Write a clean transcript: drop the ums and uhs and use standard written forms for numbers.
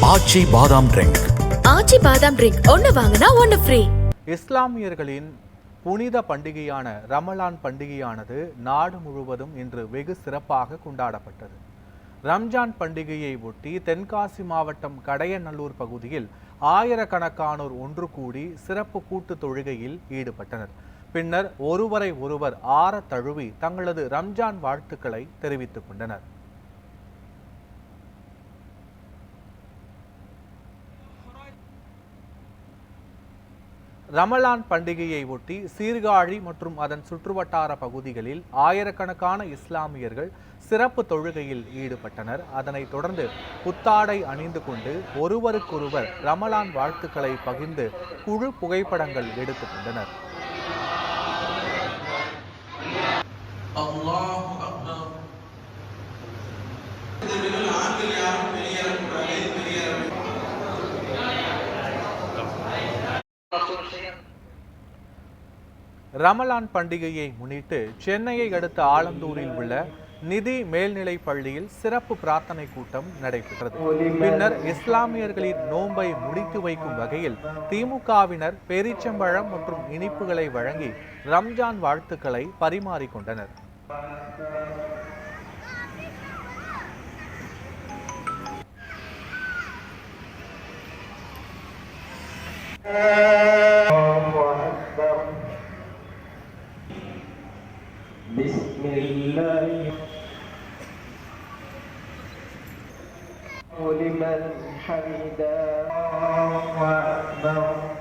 ஆச்சி பாதாம் ட்ரிங்க். ஆச்சி பாதாம் ட்ரிங்க் ஒன்னு வாங்கினா ஒன்னு ஃப்ரீ. இஸ்லாமியர்களின் புனித பண்டிகையான ரமலான் பண்டிகையானது நாடு முழுவதும் இன்று வெகு சிறப்பாக கொண்டாடப்பட்டது. ரம்ஜான் பண்டிகையை ஒட்டி தென்காசி மாவட்டம் கடையநல்லூர் பகுதியில் ஆயிரக்கணக்கானோர் ஒன்று கூடி சிறப்பு கூட்டு தொழுகையில் ஈடுபட்டனர். பின்னர் ஒருவரை ஒருவர் ஆற தழுவி தங்களது ரம்ஜான் வாழ்த்துக்களை தெரிவித்துக் கொண்டனர். ரமலான் பண்டிகையை ஒட்டி சீர்காழி மற்றும் அதன் சுற்றுவட்டார பகுதிகளில் ஆயிரக்கணக்கான இஸ்லாமியர்கள் சிறப்பு தொழுகையில் ஈடுபட்டனர். அதனைத் தொடர்ந்து புத்தாடை அணிந்து கொண்டு ஒருவருக்கொருவர் ரமலான் வாழ்த்துக்களை பகிர்ந்து குழு புகைப்படங்கள் எடுத்துக் கொண்டனர். ரமலான் பண்டிகையை முன்னிட்டு சென்னையை அடுத்த ஆலந்தூரில் உள்ள நிதி மேல்நிலைப் பள்ளியில் சிறப்பு பிரார்த்தனை கூட்டம் நடைபெற்றது. பின்னர் இஸ்லாமியர்களின் நோன்பை முடித்து வைக்கும் வகையில் திமுகவினர் பேரீச்சம்பழம் மற்றும் இனிப்புகளை வழங்கி ரம்ஜான் வாழ்த்துக்களை பரிமாறிக்கொண்டனர். Bismillah liman hamidah Allahu akbar.